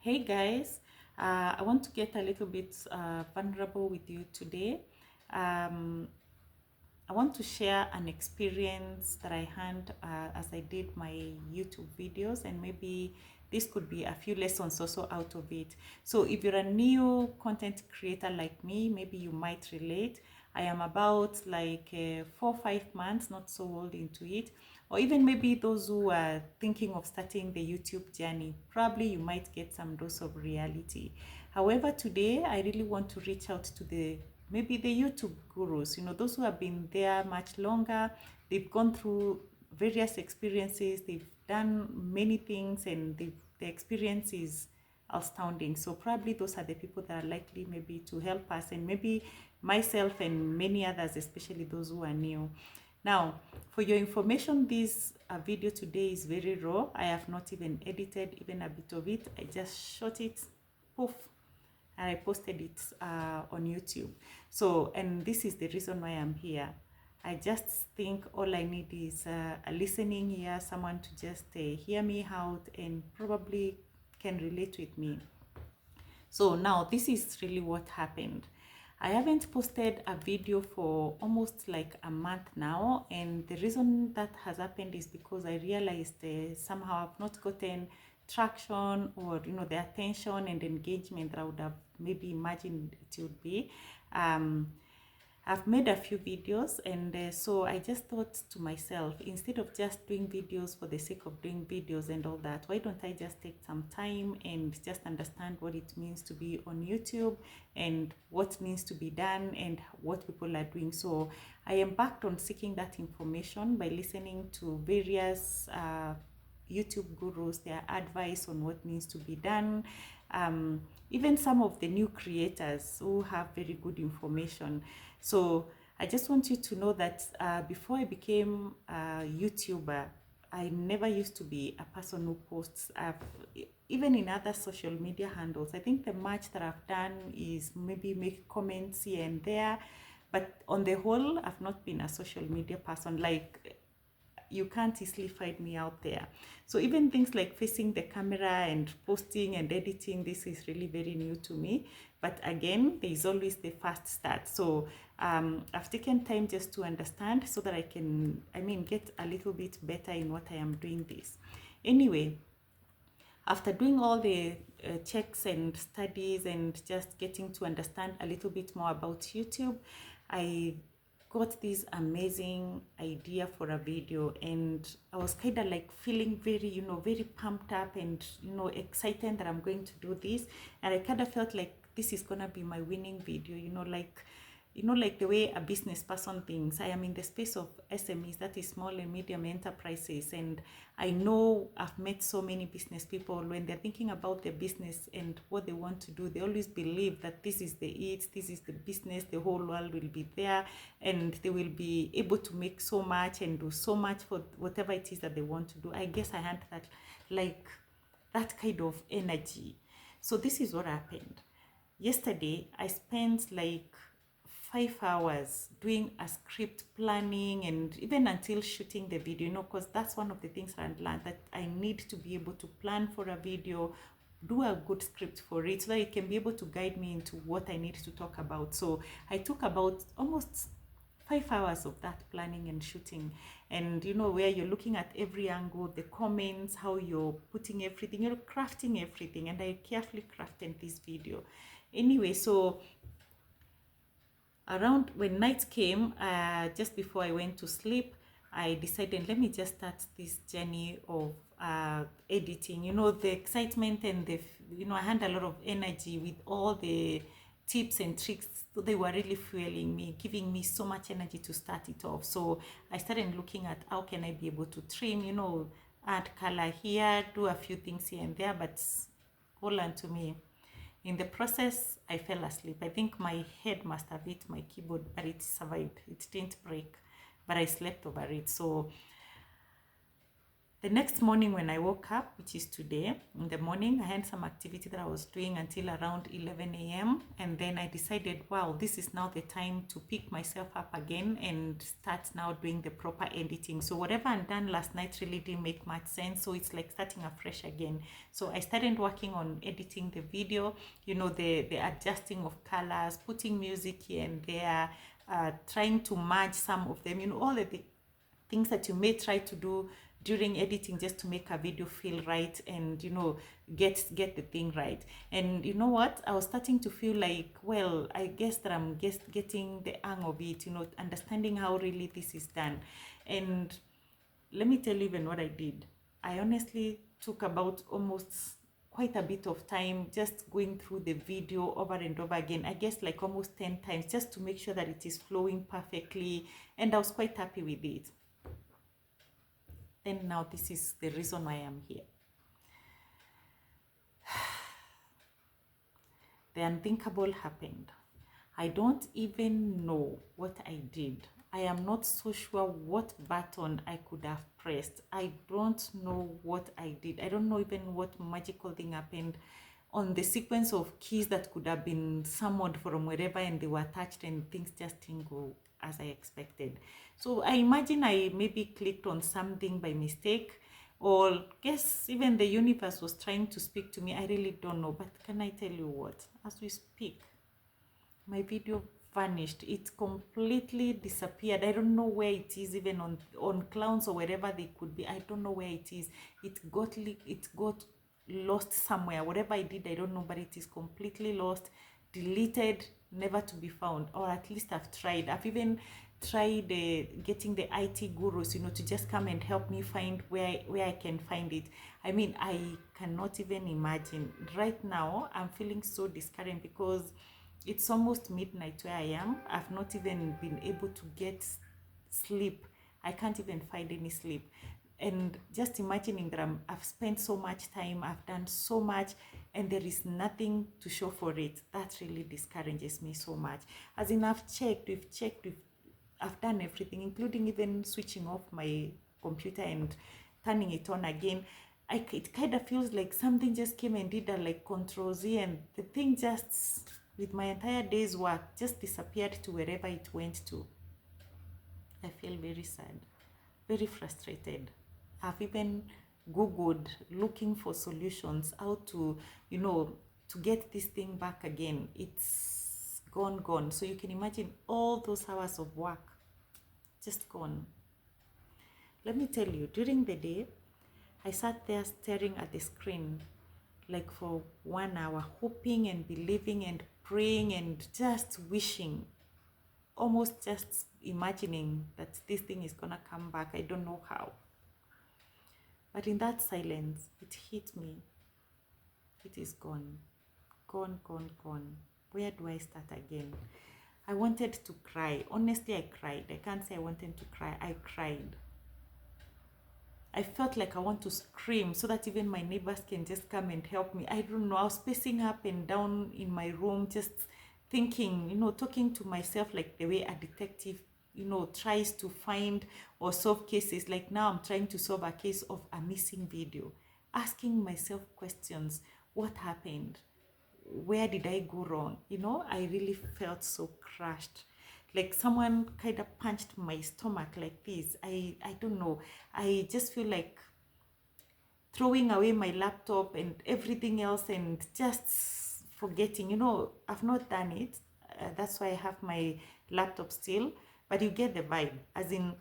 Hey guys, I want to get a little bit vulnerable with you today. Um, I want to share an experience that I had as I did my YouTube videos, and maybe this could be a few lessons also out of it. So if you're a new content creator like me, maybe you might relate. I am about like 4 or 5 months, not so old into it, or even maybe those who are thinking of starting the YouTube journey. Probably you might get some dose of reality. However, today I really want to reach out to the maybe the YouTube gurus, those who have been there much longer. They've gone through various experiences, they've done many things, and the experience is astounding. So probably those are the people that are likely maybe to help us, and maybe myself and many others, especially those who are new. Now, for your information, this video today is very raw. I have not even edited even a bit of it. I just shot it, poof, and I posted it on YouTube. So, and this is the reason why I'm here. I just think all I need is a listening ear, someone to just hear me out and probably can relate with me. So now this is really what happened. I haven't posted a video for almost like a month now, and the reason that has happened is because I realized somehow I've not gotten traction, or the attention and engagement that I would have maybe imagined it would be. I've made a few videos, and so I just thought to myself, instead of just doing videos for the sake of doing videos and all that, why don't I just take some time and just understand what it means to be on YouTube and what needs to be done and what people are doing. So I embarked on seeking that information by listening to various YouTube gurus, their advice on what needs to be done. Even some of the new creators who have very good information. So I just want you to know that before I became a YouTuber, I never used to be a person who posts. Even in other social media handles, I think the much that I've done is maybe make comments here and there, but on the whole, I've not been a social media person. Like, you can't easily find me out there. So even things like facing the camera and posting and editing, this is really very new to me. But again, there is always the first start. So I've taken time just to understand so that I can, get a little bit better in what I am doing this. Anyway, after doing all the checks and studies and just getting to understand a little bit more about YouTube, I got this amazing idea for a video, and I was kind of like feeling very, very pumped up and, excited that I'm going to do this. And I kind of felt like this is gonna be my winning video, like the way a business person thinks. I am in the space of SMEs, that is small and medium enterprises, and I know I've met so many business people. When they're thinking about their business and what they want to do, they always believe that this is this is the business, the whole world will be there, and they will be able to make so much and do so much for whatever it is that they want to do. I guess I had that kind of energy. So this is what happened. Yesterday, I spent like 5 hours doing a script, planning, and even until shooting the video, because that's one of the things I learned, that I need to be able to plan for a video, do a good script for it so that it can be able to guide me into what I need to talk about. So I took about almost 5 hours of that planning and shooting, and where you're looking at every angle, the comments, how you're putting everything, you're crafting everything, and I carefully crafted this video. Anyway, so around when night came, just before I went to sleep, I decided, let me just start this journey of editing. The excitement and I had a lot of energy with all the tips and tricks. They were really fueling me, giving me so much energy to start it off. So I started looking at how can I be able to trim, add color here, do a few things here and there, but hold on to me. In the process, I fell asleep. I think my head must have hit my keyboard, but it survived. It didn't break, but I slept over it. So The next morning when I woke up, which is today, in the morning, I had some activity that I was doing until around 11 a.m. And then I decided, wow, this is now the time to pick myself up again and start now doing the proper editing. So whatever I done last night really didn't make much sense. So it's like starting afresh again. So I started working on editing the video, you know, the adjusting of colors, putting music here and there, trying to merge some of them, you know, all of the things that you may try to do during editing just to make a video feel right and, you know, get the thing right. And you know what, I was starting to feel like, well, I guess that I'm just getting the hang of it, you know, understanding how really this is done. And let me tell you even what I did. I honestly took about almost quite a bit of time just going through the video over and over again. I guess like almost 10 times just to make sure that it is flowing perfectly, and I was quite happy with it. Then now this is the reason why I'm here. The unthinkable happened. I don't even know what I did. I am not so sure what button I could have pressed. I don't know what I did. I don't know even what magical thing happened on the sequence of keys that could have been summoned from wherever and they were attached, and things just didn't go as I expected. So I imagine I maybe clicked on something by mistake, or guess even the universe was trying to speak to me. I really don't know. But can I tell you what? As we speak, my video vanished. It completely disappeared. I don't know where it is, even on clowns or wherever they could be. I don't know where it is. It got lost somewhere. Whatever I did, I don't know, but it is completely lost, deleted, never to be found. Or at least I've tried. I've even tried getting the IT gurus, you know, to just come and help me find where I can find it. I mean, I cannot even imagine. Right now, I'm feeling so discouraged because it's almost midnight where I am. I've not even been able to get sleep. I can't even find any sleep. And just imagining that I've spent so much time, I've done so much, and there is nothing to show for it. That really discourages me so much. As in, I've done everything, including even switching off my computer and turning it on again. It kind of feels like something just came and did a like Control Z, and the thing just, with my entire day's work, just disappeared to wherever it went to. I feel very sad, very frustrated. I've even Googled looking for solutions, how to, you know, to get this thing back again. It's gone. So you can imagine all those hours of work just gone. Let me tell you, during the day, I sat there staring at the screen like for 1 hour, hoping and believing and praying and just wishing, almost just imagining that this thing is gonna come back. I don't know how. But in that silence, it hit me. It is gone. Gone. Where do I start again? I wanted to cry. Honestly, I cried. I can't say I wanted to cry. I cried. I felt like I want to scream so that even my neighbors can just come and help me. I don't know. I was pacing up and down in my room, just thinking, you know, talking to myself like the way a detective, you know, tries to find or solve cases. Like now I'm trying to solve a case of a missing video, asking myself questions. What happened? Where did I go wrong? You know, I really felt so crushed. Like someone kind of punched my stomach like this. I don't know. I just feel like throwing away my laptop and everything else and just forgetting. You know, I've not done it. That's why I have my laptop still. But you get the vibe. As in,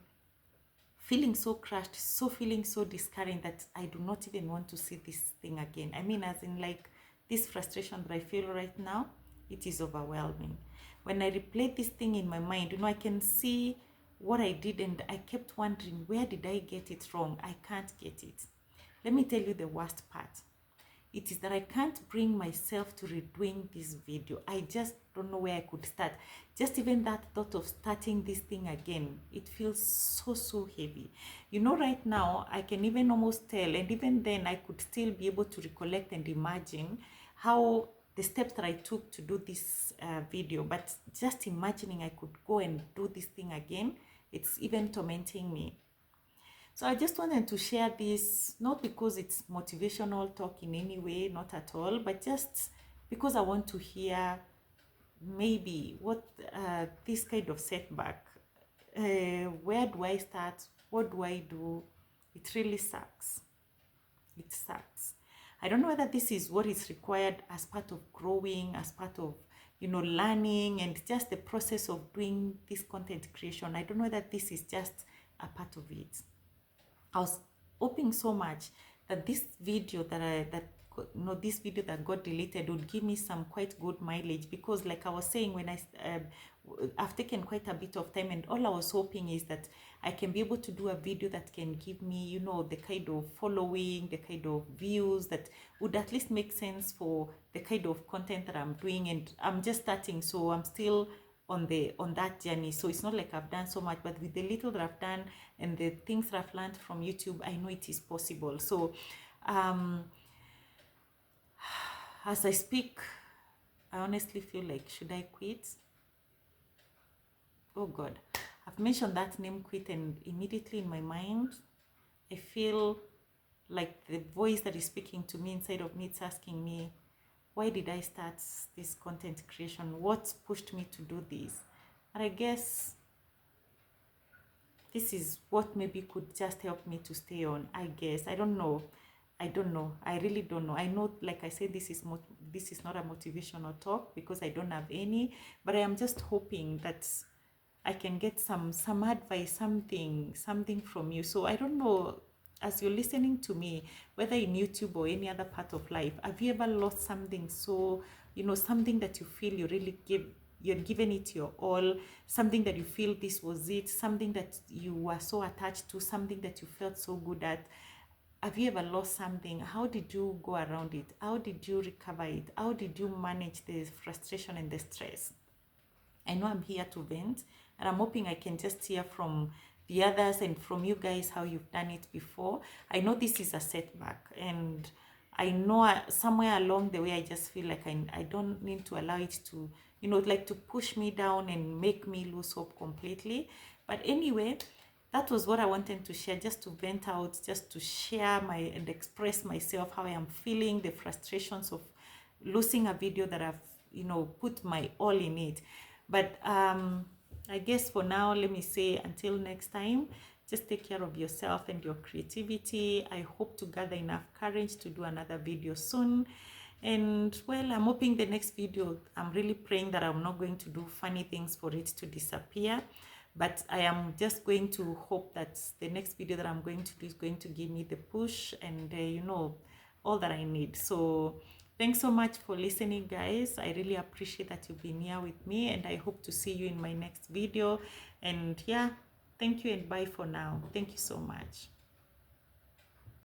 feeling so crushed, feeling so discouraged that I do not even want to see this thing again. I mean, as in like this frustration that I feel right now, it is overwhelming. When I replay this thing in my mind, you know, I can see what I did and I kept wondering, where did I get it wrong? I can't get it. Let me tell you the worst part. It is that I can't bring myself to redoing this video. I just don't know where I could start. Just even that thought of starting this thing again, it feels so heavy. You know, right now, I can even almost tell, and even then I could still be able to recollect and imagine how the steps that I took to do this video. But just imagining I could go and do this thing again, it's even tormenting me. So I just wanted to share this, not because it's motivational talk in any way, not at all, but just because I want to hear maybe what this kind of setback, where do I start? What do I do? It really sucks. It sucks. I don't know whether this is what is required as part of growing, as part of, learning, and just the process of doing this content creation. I don't know that this is just a part of it. I was hoping so much that this video this video that got deleted would give me some quite good mileage, because like I was saying, when I've taken quite a bit of time, and all I was hoping is that I can be able to do a video that can give me, the kind of following, the kind of views that would at least make sense for the kind of content that I'm doing. And I'm just starting, so I'm still on that journey. So it's not like I've done so much, but with the little that I've done and the things that I've learned from YouTube, I know it is possible. So as I speak, I honestly feel like, should I quit? Oh God, I've mentioned that name, quit, and immediately in my mind I feel like the voice that is speaking to me inside of me, it's asking me, why did I start this content creation? What pushed me to do this? And I guess this is what maybe could just help me to stay on. I guess I don't know. I really don't know. I know, like I said, this is not a motivational talk, because I don't have any, but I am just hoping that I can get some advice, something from you. So I don't know, as you're listening to me, whether in YouTube or any other part of life, have you ever lost something? So, something that you feel you're giving it your all, something that you feel this was it, something that you were so attached to, something that you felt so good at. Have you ever lost something? How did you go around it? How did you recover it? How did you manage the frustration and the stress? I know I'm here to vent, and I'm hoping I can just hear from the others and from you guys how you've done it before. I know this is a setback, and I know somewhere along the way I just feel like I don't need to allow it to, like to push me down and make me lose hope completely. But anyway, that was what I wanted to share, just to vent out, just to share and express myself, how I am feeling, the frustrations of losing a video that I've, put my all in it. But I guess for now, let me say until next time, just take care of yourself and your creativity. I hope to gather enough courage to do another video soon. And well, I'm hoping the next video, I'm really praying that I'm not going to do funny things for it to disappear. But I am just going to hope that the next video that I'm going to do is going to give me the push and, all that I need. So thanks so much for listening, guys. I really appreciate that you've been here with me, and I hope to see you in my next video. And yeah, thank you and bye for now. Thank you so much.